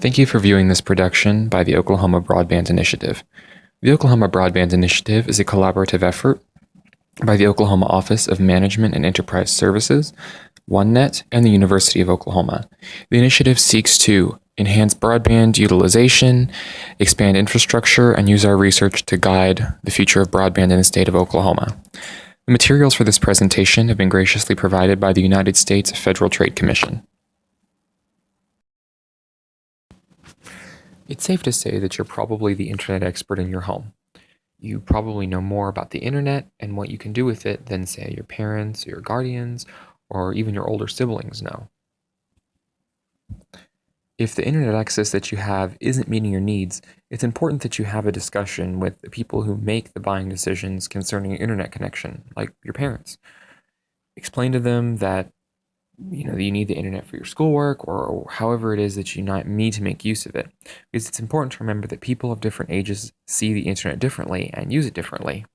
Thank you for viewing this production by the Oklahoma Broadband Initiative. The Oklahoma Broadband Initiative is a collaborative effort by the Oklahoma Office of Management and Enterprise Services, OneNet, and the University of Oklahoma. The initiative seeks to enhance broadband utilization, expand infrastructure, and use our research to guide the future of broadband in the state of Oklahoma. The materials for this presentation have been graciously provided by the United States Federal Trade Commission. It's safe to say that you're probably the internet expert in your home. You probably know more about the internet and what you can do with it than, say, your parents, or your guardians, or even your older siblings know. If the internet access that you have isn't meeting your needs, it's important that you have a discussion with the people who make the buying decisions concerning your internet connection, like your parents. Explain to them that you need the internet for your schoolwork or however it is that you need to make use of it. Because it's important to remember that people of different ages see the internet differently and use it differently.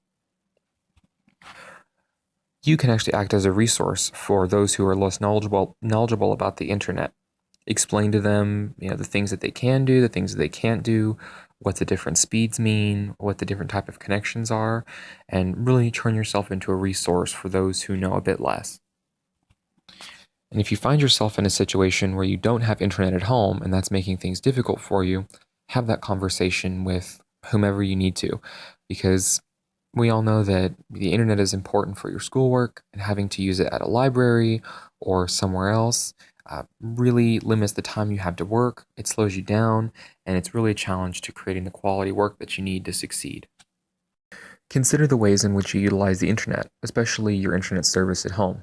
You can actually act as a resource for those who are less knowledgeable about the internet. Explain to them, the things that they can do, the things that they can't do, what the different speeds mean, what the different type of connections are, and really turn yourself into a resource for those who know a bit less. And if you find yourself in a situation where you don't have internet at home and that's making things difficult for you, have that conversation with whomever you need to, because we all know that the internet is important for your schoolwork, and having to use it at a library or somewhere else really limits the time you have to work. It slows you down, and it's really a challenge to creating the quality work that you need to succeed. Consider the ways in which you utilize the internet, especially your internet service at home.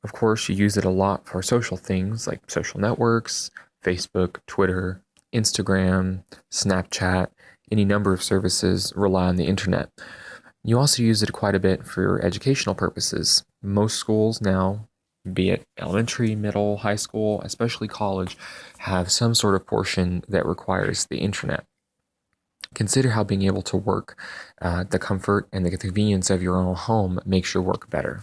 Of course, you use it a lot for social things like social networks, Facebook, Twitter, Instagram, Snapchat. Any number of services rely on the internet. You also use it quite a bit for educational purposes. Most schools now, be it elementary, middle, high school, especially college, have some sort of portion that requires the internet. Consider how being able to work the comfort and the convenience of your own home makes your work better.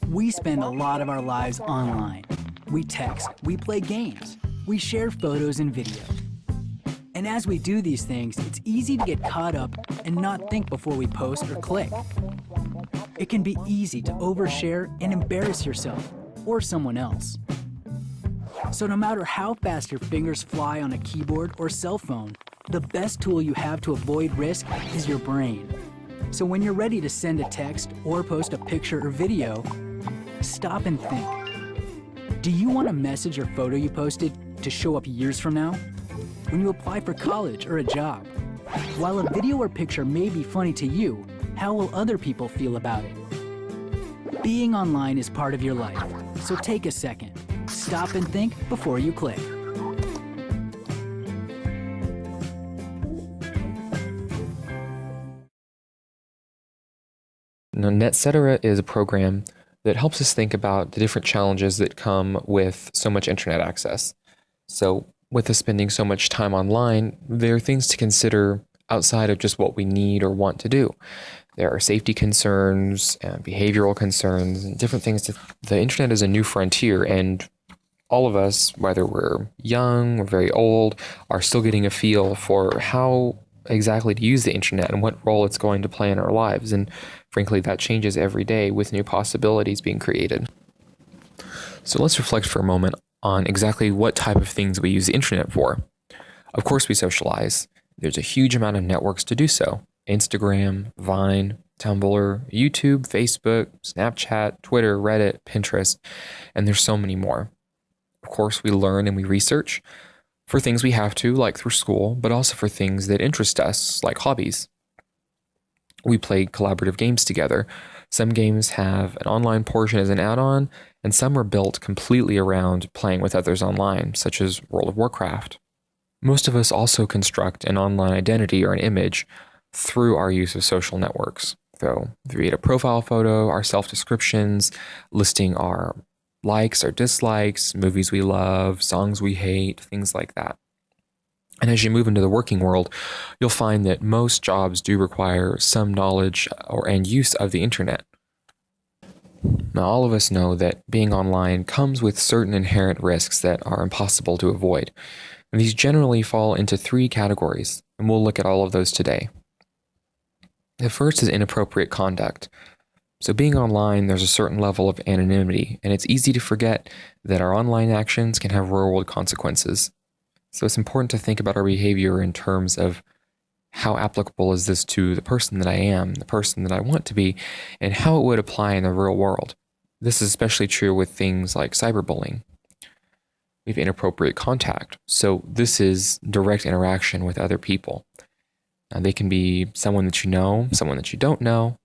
We spend a lot of our lives online. We text, we play games, we share photos and video. And as we do these things, it's easy to get caught up and not think before we post or click. It can be easy to overshare and embarrass yourself or someone else. So no matter how fast your fingers fly on a keyboard or cell phone, the best tool you have to avoid risk is your brain. So when you're ready to send a text or post a picture or video, stop and think. Do you want a message or photo you posted to show up years from now? When you apply for college or a job? While a video or picture may be funny to you, how will other people feel about it? Being online is part of your life, so take a second. Stop and think before you click. Now, NetCetera is a program that helps us think about the different challenges that come with so much internet access. So with us spending so much time online, there are things to consider outside of just what we need or want to do. There are safety concerns and behavioral concerns and different things. The internet is a new frontier, and all of us, whether we're young or very old, are still getting a feel for how exactly to use the internet and what role it's going to play in our lives. And frankly, that changes every day with new possibilities being created. So let's reflect for a moment on exactly what type of things we use the internet for. Of course, we socialize. There's a huge amount of networks to do so. Instagram, Vine, Tumblr, YouTube, Facebook, Snapchat, Twitter, Reddit, Pinterest, and there's so many more. Of course, we learn and we research for things we have to, like through school, but also for things that interest us, like hobbies. We play collaborative games together. Some games have an online portion as an add-on, and some are built completely around playing with others online, such as World of Warcraft. Most of us also construct an online identity or an image through our use of social networks. So, we create a profile photo, our self-descriptions, listing our likes or dislikes, movies we love, songs we hate, things like that. And as you move into the working world, you'll find that most jobs do require some knowledge and use of the internet. Now, all of us know that being online comes with certain inherent risks that are impossible to avoid. And these generally fall into three categories, and we'll look at all of those today. The first is inappropriate conduct. So being online, there's a certain level of anonymity, and it's easy to forget that our online actions can have real-world consequences. So it's important to think about our behavior in terms of how applicable is this to the person that I am, the person that I want to be, and how it would apply in the real world. This is especially true with things like cyberbullying. We have inappropriate contact. So this is direct interaction with other people. They can be someone that you know, someone that you don't know,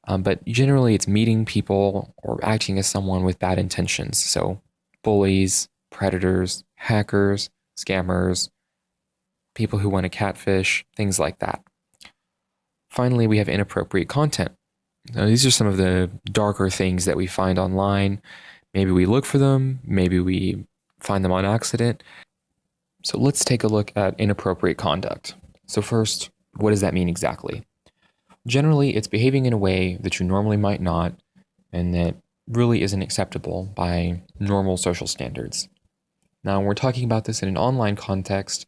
but generally it's meeting people or acting as someone with bad intentions. So bullies, predators, hackers, scammers, people who want to catfish, things like that. Finally, we have inappropriate content. Now, these are some of the darker things that we find online. Maybe we look for them, maybe we find them on accident. So let's take a look at inappropriate conduct. So first, what does that mean exactly? Generally, it's behaving in a way that you normally might not, and that really isn't acceptable by normal social standards. Now, when we're talking about this in an online context,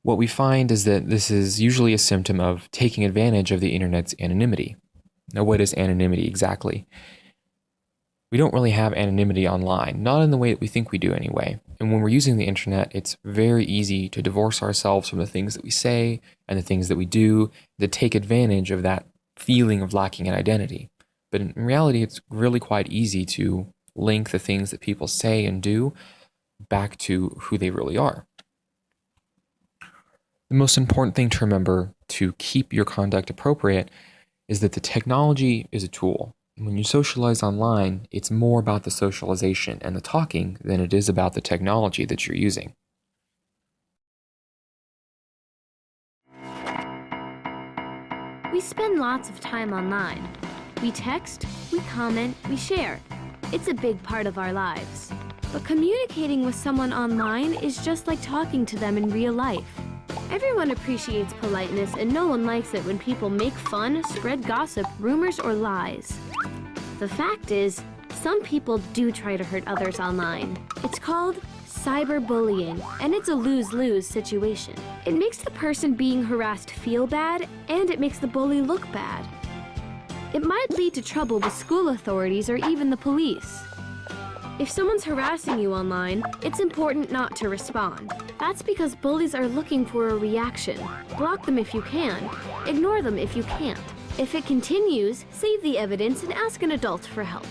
what we find is that this is usually a symptom of taking advantage of the internet's anonymity. Now, what is anonymity exactly? We don't really have anonymity online, not in the way that we think we do anyway. And when we're using the internet, it's very easy to divorce ourselves from the things that we say and the things that we do, to take advantage of that feeling of lacking an identity. But in reality, it's really quite easy to link the things that people say and do back to who they really are. The most important thing to remember to keep your conduct appropriate is that the technology is a tool. When you socialize online, it's more about the socialization and the talking than it is about the technology that you're using. We spend lots of time online. We text, we comment, we share. It's a big part of our lives. But communicating with someone online is just like talking to them in real life. Everyone appreciates politeness, and no one likes it when people make fun, spread gossip, rumors, or lies. The fact is, some people do try to hurt others online. It's called cyberbullying, and it's a lose-lose situation. It makes the person being harassed feel bad, and it makes the bully look bad. It might lead to trouble with school authorities or even the police. If someone's harassing you online, it's important not to respond. That's because bullies are looking for a reaction. Block them if you can. Ignore them if you can't. If it continues, save the evidence and ask an adult for help.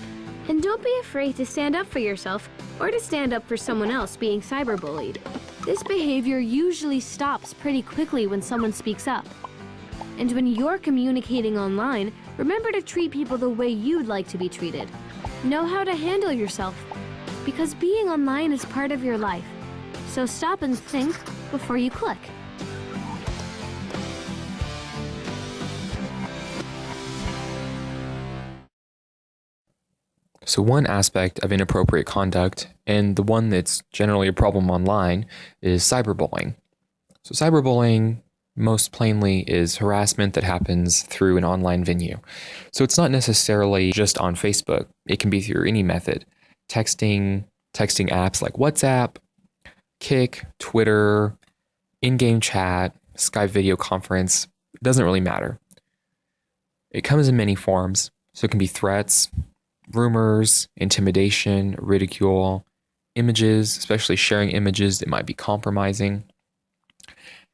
And don't be afraid to stand up for yourself or to stand up for someone else being cyberbullied. This behavior usually stops pretty quickly when someone speaks up. And when you're communicating online, remember to treat people the way you'd like to be treated. Know how to handle yourself, because being online is part of your life. So stop and think before you click. So one aspect of inappropriate conduct, and the one that's generally a problem online, is cyberbullying. So cyberbullying, most plainly, is harassment that happens through an online venue. So it's not necessarily just on Facebook. It can be through any method. Texting apps like WhatsApp, Kik, Twitter, in-game chat, Skype video conference. It doesn't really matter. It comes in many forms. So it can be threats, rumors, intimidation, ridicule, images, especially sharing images that might be compromising,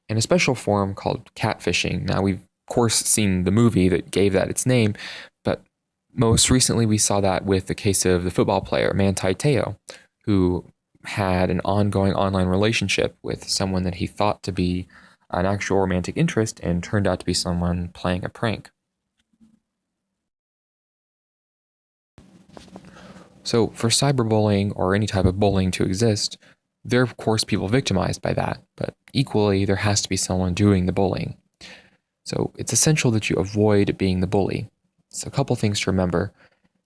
and a special form called catfishing. Now, we've, of course, seen the movie that gave that its name, but most recently we saw that with the case of the football player, Manti Te'o, who had an ongoing online relationship with someone that he thought to be an actual romantic interest and turned out to be someone playing a prank. So for cyberbullying or any type of bullying to exist, there are, of course, people victimized by that, but equally, there has to be someone doing the bullying. So it's essential that you avoid being the bully. So a couple things to remember.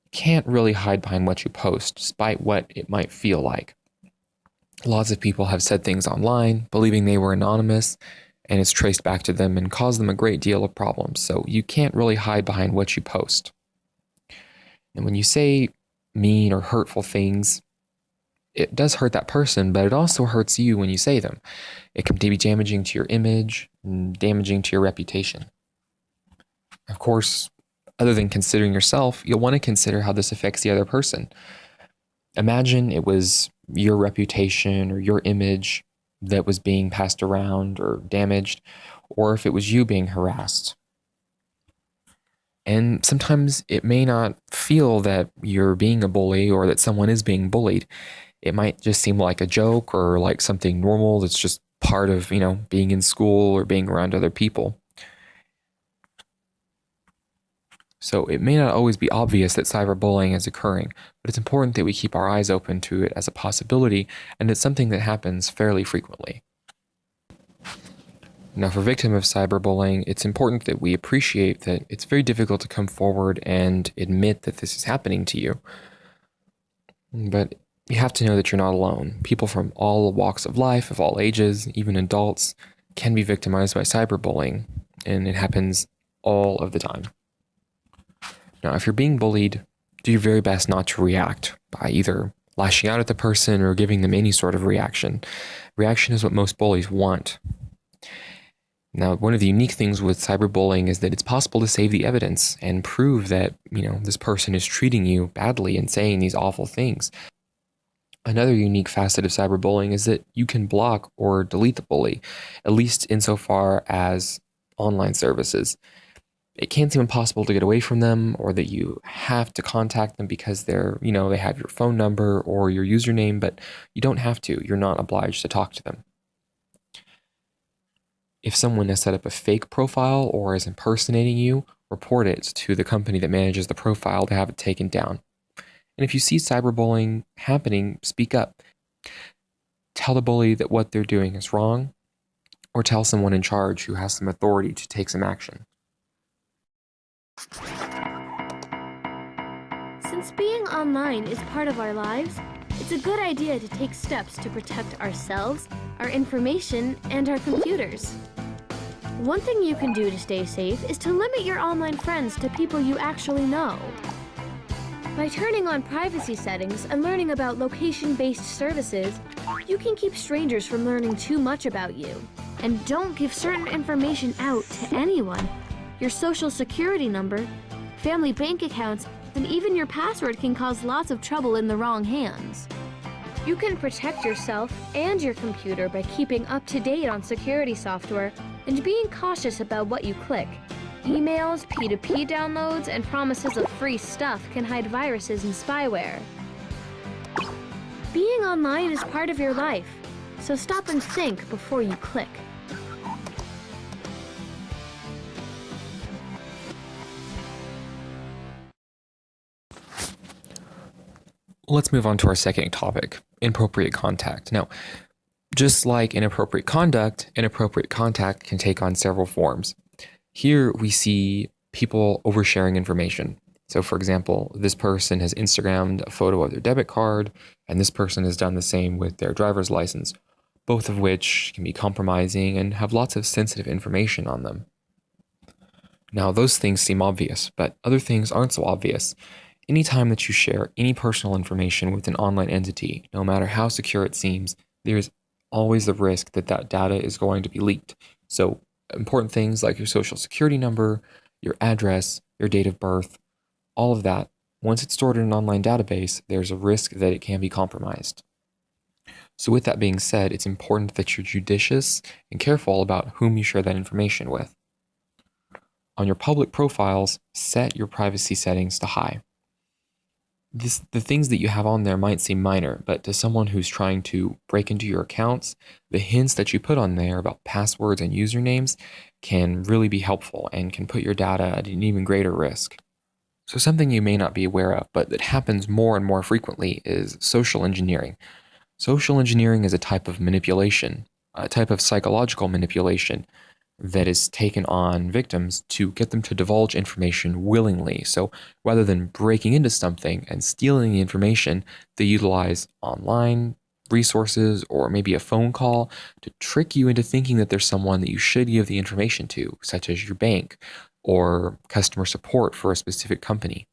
You can't really hide behind what you post, despite what it might feel like. Lots of people have said things online, believing they were anonymous, and it's traced back to them and caused them a great deal of problems. So you can't really hide behind what you post. And when you say mean or hurtful things, it does hurt that person, but it also hurts you when you say them. It can be damaging to your image and damaging to your reputation. Of course, other than considering yourself, you'll want to consider how this affects the other person. Imagine it was your reputation or your image that was being passed around or damaged, or if it was you being harassed. And sometimes it may not feel that you're being a bully or that someone is being bullied. It might just seem like a joke or like something normal that's just part of, being in school or being around other people. So it may not always be obvious that cyberbullying is occurring, but it's important that we keep our eyes open to it as a possibility, and it's something that happens fairly frequently. Now, for victims of cyberbullying, it's important that we appreciate that it's very difficult to come forward and admit that this is happening to you. But you have to know that you're not alone. People from all walks of life, of all ages, even adults, can be victimized by cyberbullying, and it happens all of the time. Now, if you're being bullied, do your very best not to react by either lashing out at the person or giving them any sort of reaction. Reaction is what most bullies want. Now, one of the unique things with cyberbullying is that it's possible to save the evidence and prove that, this person is treating you badly and saying these awful things. Another unique facet of cyberbullying is that you can block or delete the bully, at least insofar as online services. It can't seem impossible to get away from them, or that you have to contact them because they're, they have your phone number or your username, but you don't have to. You're not obliged to talk to them. If someone has set up a fake profile or is impersonating you, report it to the company that manages the profile to have it taken down. And if you see cyberbullying happening, speak up. Tell the bully that what they're doing is wrong, or tell someone in charge who has some authority to take some action. Since being online is part of our lives, it's a good idea to take steps to protect ourselves, our information, and our computers. One thing you can do to stay safe is to limit your online friends to people you actually know. By turning on privacy settings and learning about location-based services, you can keep strangers from learning too much about you. And don't give certain information out to anyone. Your social security number, family bank accounts, and even your password can cause lots of trouble in the wrong hands. You can protect yourself and your computer by keeping up to date on security software and being cautious about what you click. Emails, P2P downloads, and promises of free stuff can hide viruses and spyware. Being online is part of your life, so stop and think before you click. Let's move on to our second topic, inappropriate contact. Now, just like inappropriate conduct, inappropriate contact can take on several forms. Here we see people oversharing information. So for example, this person has Instagrammed a photo of their debit card, and this person has done the same with their driver's license, both of which can be compromising and have lots of sensitive information on them. Now, those things seem obvious, but other things aren't so obvious. Anytime that you share any personal information with an online entity, no matter how secure it seems, there's always the risk that that data is going to be leaked. So important things like your social security number, your address, your date of birth, all of that, once it's stored in an online database, there's a risk that it can be compromised. So with that being said, it's important that you're judicious and careful about whom you share that information with. On your public profiles, set your privacy settings to high. The things that you have on there might seem minor, but to someone who's trying to break into your accounts, the hints that you put on there about passwords and usernames can really be helpful and can put your data at an even greater risk. So something you may not be aware of, but that happens more and more frequently, is social engineering. Social engineering is a type of manipulation, a type of psychological manipulation that is taken on victims to get them to divulge information willingly. So rather than breaking into something and stealing the information, they utilize online resources or maybe a phone call to trick you into thinking that there's someone that you should give the information to, such as your bank or customer support for a specific company.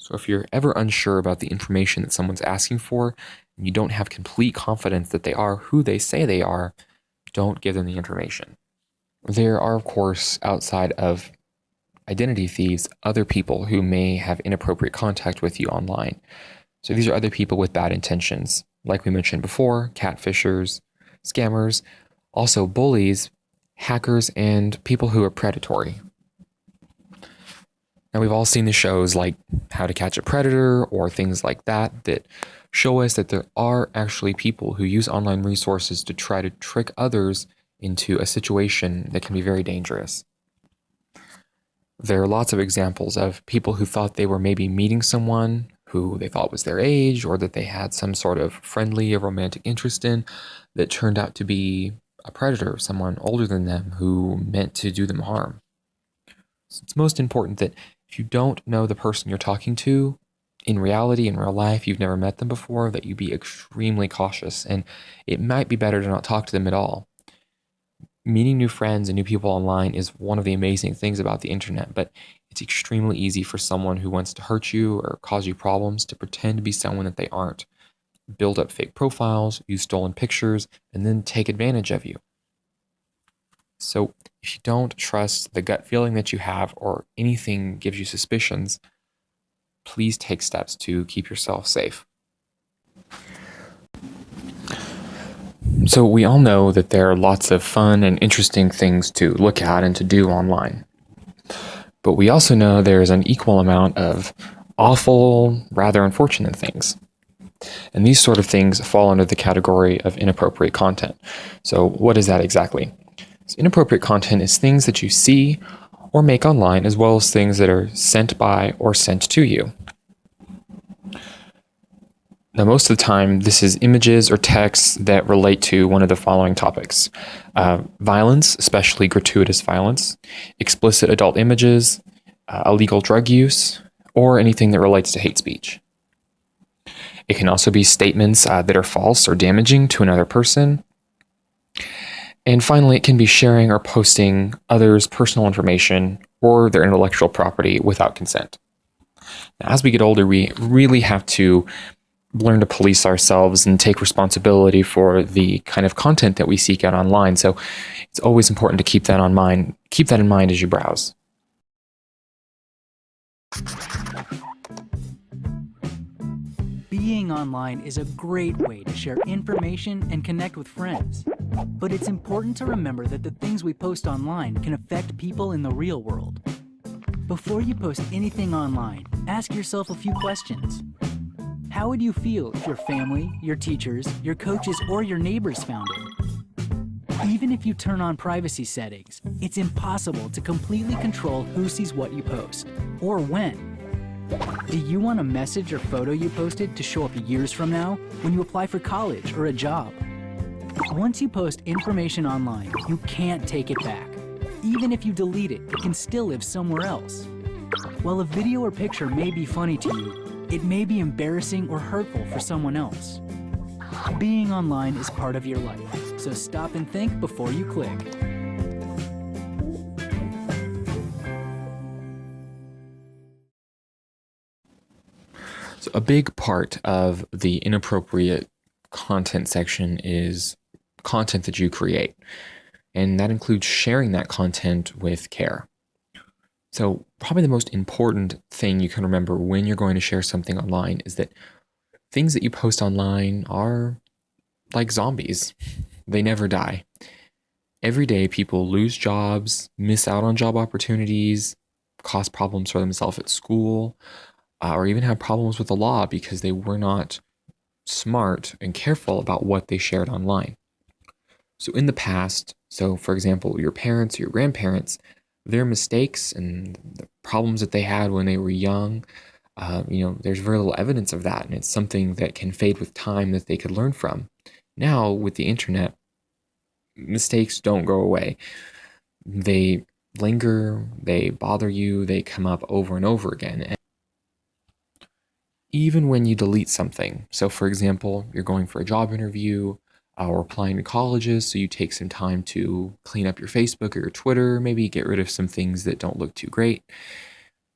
So if you're ever unsure about the information that someone's asking for, and you don't have complete confidence that they are who they say they are, don't give them the information. There are, of course, outside of identity thieves, other people who may have inappropriate contact with you online. So these are other people with bad intentions. Like we mentioned before, catfishers, scammers, also bullies, hackers, and people who are predatory. Now, we've all seen the shows like How to Catch a Predator or things like that that show us that there are actually people who use online resources to try to trick others into a situation that can be very dangerous. There are lots of examples of people who thought they were maybe meeting someone who they thought was their age or that they had some sort of friendly or romantic interest in that turned out to be a predator, someone older than them who meant to do them harm. So it's most important that if you don't know the person you're talking to, in reality, in real life, you've never met them before, that you be extremely cautious, and it might be better to not talk to them at all. Meeting new friends and new people online is one of the amazing things about the internet, but it's extremely easy for someone who wants to hurt you or cause you problems to pretend to be someone that they aren't, build up fake profiles, use stolen pictures, and then take advantage of you. So if you don't trust the gut feeling that you have or anything gives you suspicions, please take steps to keep yourself safe. So we all know that there are lots of fun and interesting things to look at and to do online. But we also know there's an equal amount of awful, rather unfortunate things. And these sort of things fall under the category of inappropriate content. So what is that exactly? So inappropriate content is things that you see or make online, as well as things that are sent by or sent to you. Now, most of the time, this is images or texts that relate to one of the following topics. Violence, especially gratuitous violence, explicit adult images, illegal drug use, or anything that relates to hate speech. It can also be statements that are false or damaging to another person. And finally, it can be sharing or posting others' personal information or their intellectual property without consent. Now, as we get older, we really have to learn to police ourselves and take responsibility for the kind of content that we seek out online. So it's always important to keep that in mind as you browse. Being online is a great way to share information and connect with friends. But it's important to remember that the things we post online can affect people in the real world. Before you post anything online, ask yourself a few questions. How would you feel if your family, your teachers, your coaches, or your neighbors found it? Even if you turn on privacy settings, it's impossible to completely control who sees what you post, or when. Do you want a message or photo you posted to show up years from now when you apply for college or a job? Once you post information online, you can't take it back. Even if you delete it, it can still live somewhere else. While a video or picture may be funny to you, it may be embarrassing or hurtful for someone else. Being online is part of your life, so stop and think before you click. So a big part of the inappropriate content section is content that you create, and that includes sharing that content with care. So probably the most important thing you can remember when you're going to share something online is that things that you post online are like zombies. They never die. Every day people lose jobs, miss out on job opportunities, cause problems for themselves at school, or even have problems with the law because they were not smart and careful about what they shared online. So in the past, so for example, your parents or your grandparents, their mistakes and the problems that they had when they were young, there's very little evidence of that, and it's something that can fade with time that they could learn from. Now, with the internet, mistakes don't go away. They linger, they bother you, they come up over and over again. And even when you delete something, so for example, you're going for a job interview or applying to colleges, so you take some time to clean up your Facebook or your Twitter, maybe get rid of some things that don't look too great.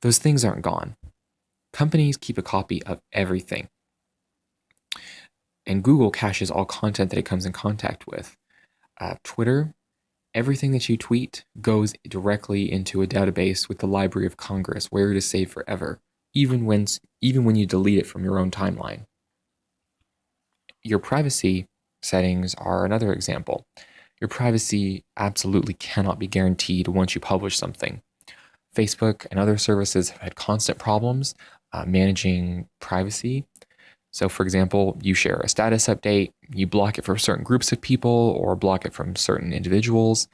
Those things aren't gone. companies keep a copy of everything. And Google caches all content that it comes in contact with. Twitter, everything that you tweet goes directly into a database with the Library of Congress, where it is saved forever, even when you delete it from your own timeline. Your privacy settings are another example. Your privacy absolutely cannot be guaranteed once you publish something. Facebook and other services have had constant problems managing privacy. So, for example, you share a status update, you block it from certain groups of people or block it from certain individuals.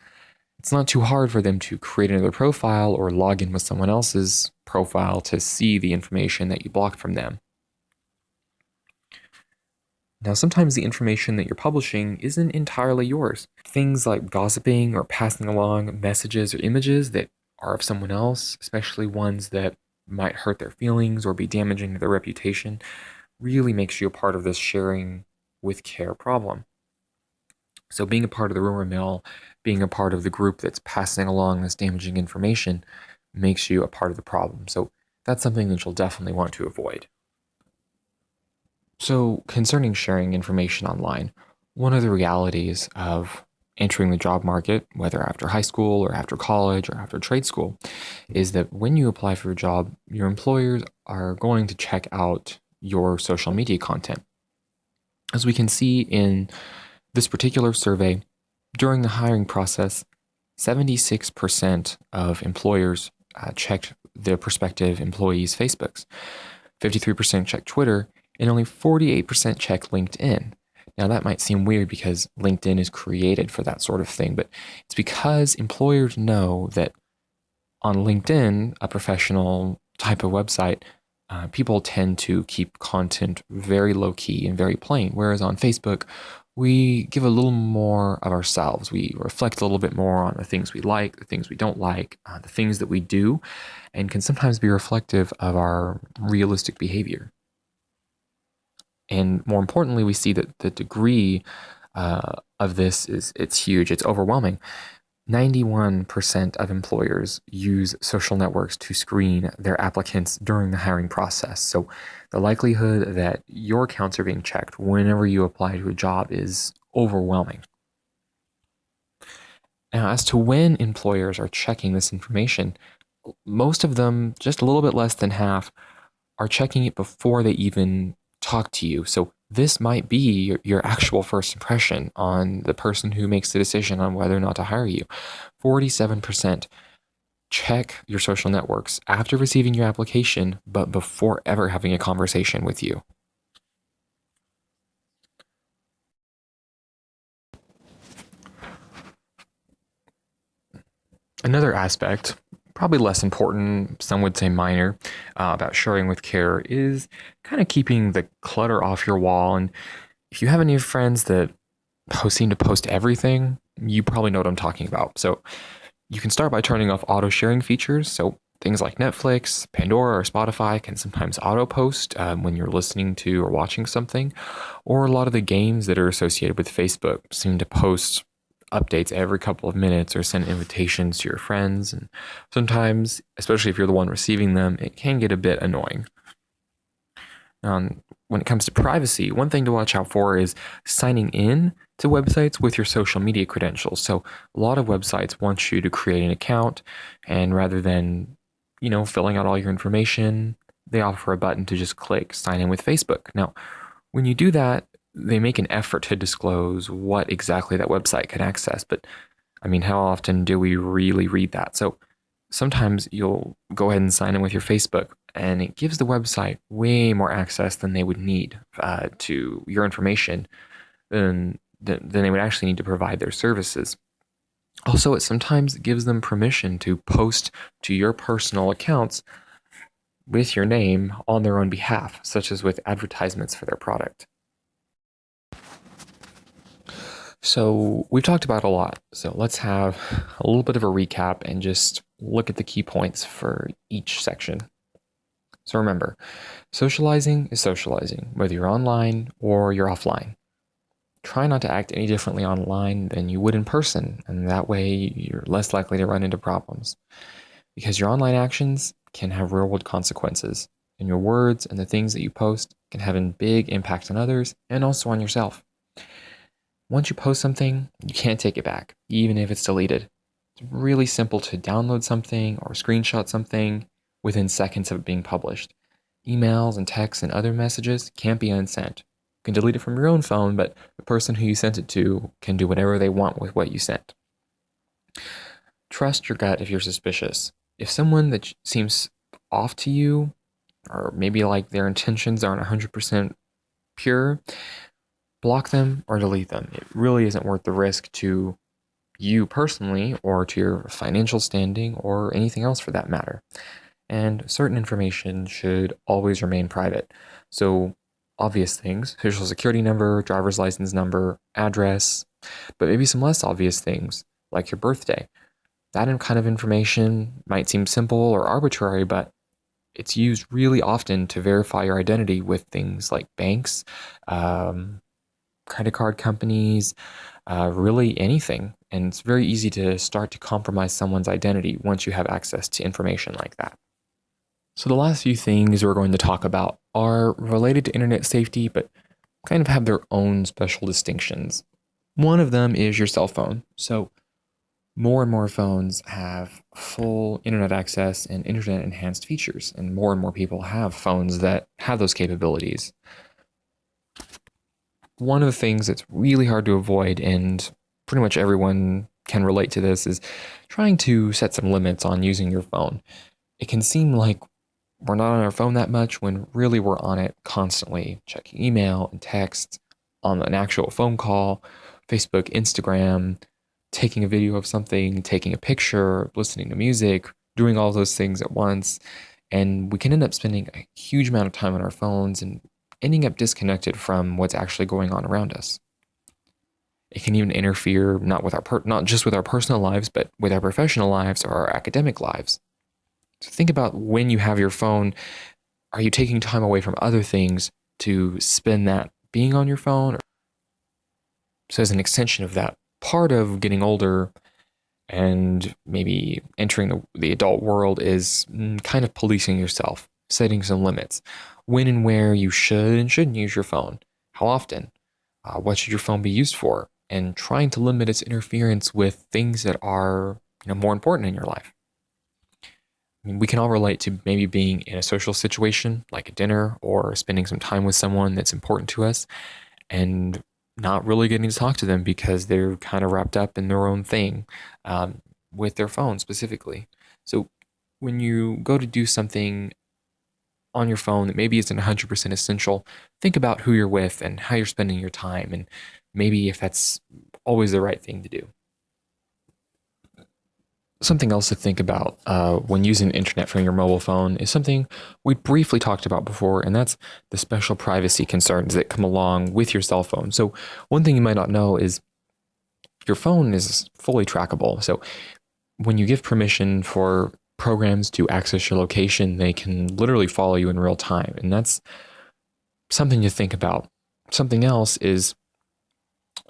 It's not too hard for them to create another profile or log in with someone else's profile to see the information that you blocked from them. Now, sometimes the information that you're publishing isn't entirely yours. Things like gossiping or passing along messages or images that are of someone else, especially ones that might hurt their feelings or be damaging to their reputation, really makes you a part of this sharing with care problem. So being a part of the rumor mill, being a part of the group that's passing along this damaging information makes you a part of the problem. So that's something that you'll definitely want to avoid. So concerning sharing information online, one of the realities of entering the job market, whether after high school or after college or after trade school, is that when you apply for a job, your employers are going to check out your social media content. As we can see in this particular survey, during the hiring process, 76% of employers checked their prospective employees' Facebooks, 53% checked Twitter, and only 48% checked LinkedIn. Now, that might seem weird because LinkedIn is created for that sort of thing, but it's because employers know that on LinkedIn, a professional type of website, people tend to keep content very low-key and very plain, whereas on Facebook, we give a little more of ourselves. We reflect a little bit more on the things we like, the things we don't like, the things that we do, and can sometimes be reflective of our realistic behavior. And more importantly, we see that the degree of this it's huge. It's overwhelming. 91% of employers use social networks to screen their applicants during the hiring process. So the likelihood that your accounts are being checked whenever you apply to a job is overwhelming. Now, as to when employers are checking this information, most of them, just a little bit less than half, are checking it before they even talk to you. So this might be your actual first impression on the person who makes the decision on whether or not to hire you. 47% check your social networks after receiving your application, but before ever having a conversation with you. Another aspect, probably less important, some would say minor, about sharing with care is kind of keeping the clutter off your wall. And if you have any friends that seem to post everything, you probably know what I'm talking about. So you can start by turning off auto sharing features. So things like Netflix, Pandora, or Spotify can sometimes auto post when you're listening to or watching something. Or a lot of the games that are associated with Facebook seem to post updates every couple of minutes or send invitations to your friends. And sometimes, especially if you're the one receiving them, it can get a bit annoying. When it comes to privacy, one thing to watch out for is signing in to websites with your social media credentials. So a lot of websites want you to create an account, and rather than, filling out all your information, they offer a button to just click sign in with Facebook. Now, when you do that, they make an effort to disclose what exactly that website can access. But how often do we really read that? So sometimes you'll go ahead and sign in with your Facebook, and it gives the website way more access than they would need to your information than they would actually need to provide their services. Also, it sometimes gives them permission to post to your personal accounts with your name on their own behalf, such as with advertisements for their product. So we've talked about a lot. So let's have a little bit of a recap and just look at the key points for each section. So remember, socializing is socializing, whether you're online or you're offline. Try not to act any differently online than you would in person, and that way you're less likely to run into problems. Because your online actions can have real-world consequences, and your words and the things that you post can have a big impact on others and also on yourself. Once you post something, you can't take it back, even if it's deleted. It's really simple to download something or screenshot something within seconds of it being published. Emails and texts and other messages can't be unsent. You can delete it from your own phone, but the person who you sent it to can do whatever they want with what you sent. Trust your gut if you're suspicious. If someone that seems off to you, or maybe like their intentions aren't 100% pure, block them or delete them. It really isn't worth the risk to you personally or to your financial standing or anything else for that matter. And certain information should always remain private. So obvious things, social security number, driver's license number, address, but maybe some less obvious things like your birthday. That kind of information might seem simple or arbitrary, but it's used really often to verify your identity with things like banks, credit card companies, really anything. And it's very easy to start to compromise someone's identity once you have access to information like that. So the last few things we're going to talk about are related to internet safety, but kind of have their own special distinctions. One of them is your cell phone. So more and more phones have full internet access and internet enhanced features, and more people have phones that have those capabilities. One of the things that's really hard to avoid, and pretty much everyone can relate to this, is trying to set some limits on using your phone. It can seem like we're not on our phone that much when really we're on it constantly, checking email and text, on an actual phone call, Facebook, Instagram, taking a video of something, taking a picture, listening to music, doing all those things at once. And we can end up spending a huge amount of time on our phones and ending up disconnected from what's actually going on around us. It can even interfere not just with our personal lives, but with our professional lives or our academic lives. So think about when you have your phone, are you taking time away from other things to spend that being on your phone? So as an extension of that, part of getting older and maybe entering the adult world is kind of policing yourself, setting some limits. When and where you should and shouldn't use your phone. How often? What should your phone be used for? And trying to limit its interference with things that are more important in your life. I mean, we can all relate to maybe being in a social situation like a dinner or spending some time with someone that's important to us and not really getting to talk to them because they're kind of wrapped up in their own thing with their phone specifically. So when you go to do something on your phone that maybe isn't 100% essential, think about who you're with and how you're spending your time and maybe if that's always the right thing to do. Something else to think about when using the internet from your mobile phone is something we briefly talked about before, and that's the special privacy concerns that come along with your cell phone. So one thing you might not know is your phone is fully trackable. So when you give permission for programs to access your location, they can literally follow you in real time, and that's something to think about. Something else is,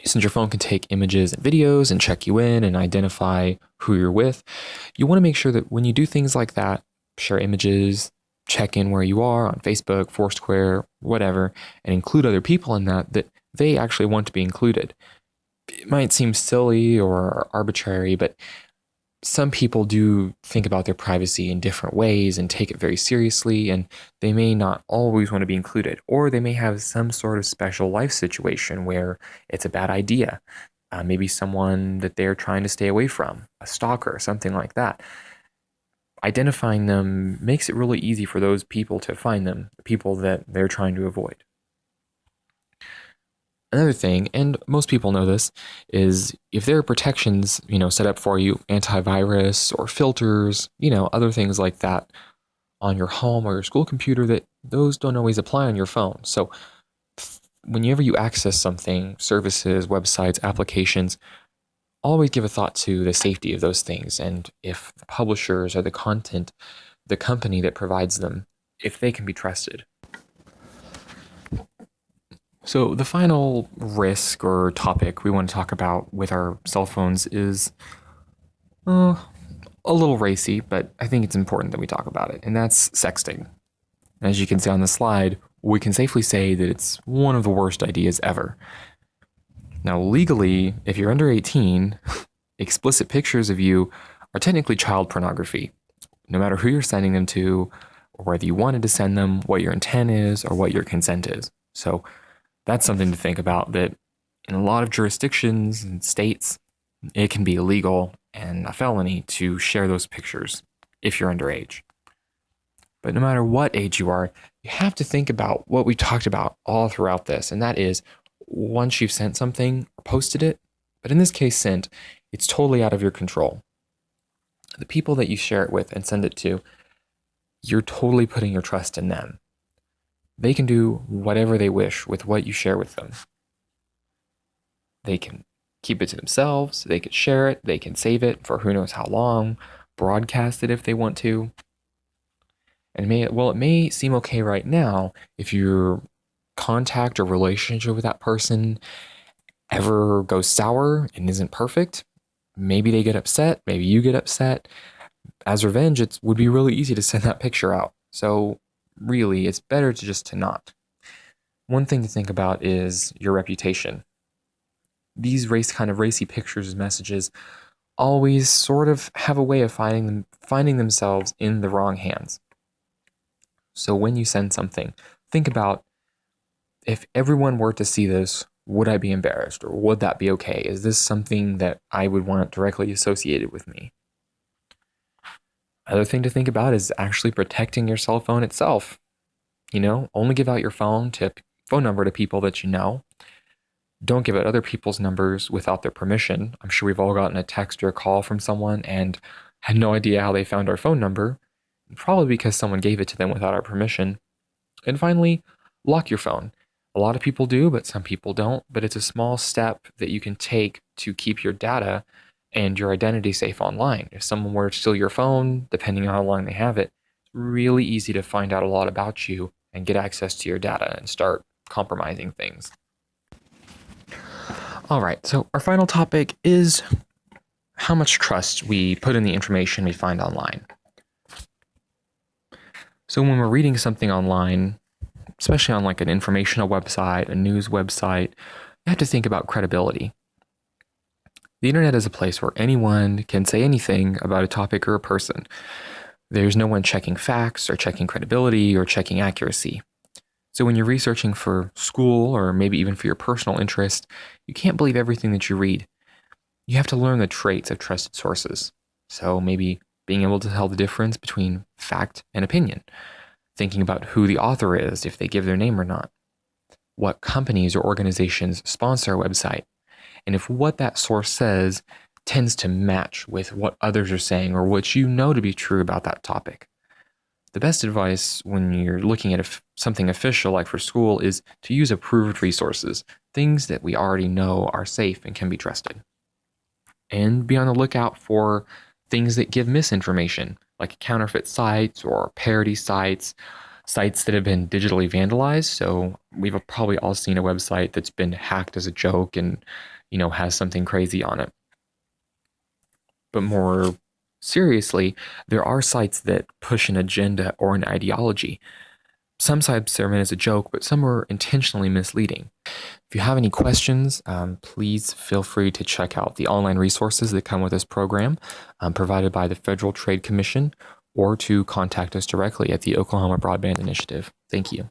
since your phone can take images and videos and check you in and identify who you're with, you want to make sure that when you do things like that, share images, check in where you are on Facebook, Foursquare, whatever, and include other people in that they actually want to be included. It might seem silly or arbitrary, but some people do think about their privacy in different ways and take it very seriously, and they may not always want to be included, or they may have some sort of special life situation where it's a bad idea. Maybe someone that they're trying to stay away from, a stalker, something like that. Identifying them makes it really easy for those people to find them, the people that they're trying to avoid. Another thing, and most people know this, is if there are protections, set up for you, antivirus or filters, other things like that on your home or your school computer, that those don't always apply on your phone. So whenever you access something, services, websites, applications, always give a thought to the safety of those things. And if the publishers or the content, the company that provides them, if they can be trusted. So the final risk or topic we want to talk about with our cell phones is a little racy, but I think it's important that we talk about it, and that's sexting. And as you can see on the slide, we can safely say that it's one of the worst ideas ever. Now, legally, if you're under 18, explicit pictures of you are technically child pornography, no matter who you're sending them to, or whether you wanted to send them, what your intent is, or what your consent is. So that's something to think about, that in a lot of jurisdictions and states, it can be illegal and a felony to share those pictures if you're underage. But no matter what age you are, you have to think about what we talked about all throughout this, and that is, once you've sent something or posted it, but in this case sent, it's totally out of your control. The people that you share it with and send it to, you're totally putting your trust in them. They can do whatever they wish with what you share with them. They can keep it to themselves, they can share it, they can save it for who knows how long, broadcast it if they want to. And it may seem okay right now if your contact or relationship with that person ever goes sour and isn't perfect. Maybe they get upset, maybe you get upset. As revenge, it would be really easy to send that picture out. So really, it's better to not. One thing to think about is your reputation. These racy pictures and messages always sort of have a way of finding themselves in the wrong hands. So when you send something, think about, if everyone were to see this, would I be embarrassed, or would that be okay? Is this something that I would want directly associated with me? Other thing to think about is actually protecting your cell phone itself. Only give out your phone number to people that you know. Don't give out other people's numbers without their permission. I'm sure we've all gotten a text or a call from someone and had no idea how they found our phone number, probably because someone gave it to them without our permission. And finally, lock your phone. A lot of people do, but some people don't. But it's a small step that you can take to keep your data and your identity safe online. If someone were to steal your phone, depending on how long they have it, it's really easy to find out a lot about you and get access to your data and start compromising things. All right, so our final topic is how much trust we put in the information we find online. So when we're reading something online, especially on like an informational website, a news website, you have to think about credibility. The internet is a place where anyone can say anything about a topic or a person. There's no one checking facts or checking credibility or checking accuracy. So when you're researching for school or maybe even for your personal interest, you can't believe everything that you read. You have to learn the traits of trusted sources. So maybe being able to tell the difference between fact and opinion, thinking about who the author is, if they give their name or not, what companies or organizations sponsor a website, and if what that source says tends to match with what others are saying or what you know to be true about that topic. The best advice when you're looking at something official like for school is to use approved resources, things that we already know are safe and can be trusted. And be on the lookout for things that give misinformation, like counterfeit sites or parody sites that have been digitally vandalized. So we've probably all seen a website that's been hacked as a joke and, has something crazy on it. But more seriously, there are sites that push an agenda or an ideology. Some sites are meant as a joke, but some are intentionally misleading. If you have any questions, please feel free to check out the online resources that come with this program provided by the Federal Trade Commission, or to contact us directly at the Oklahoma Broadband Initiative. Thank you.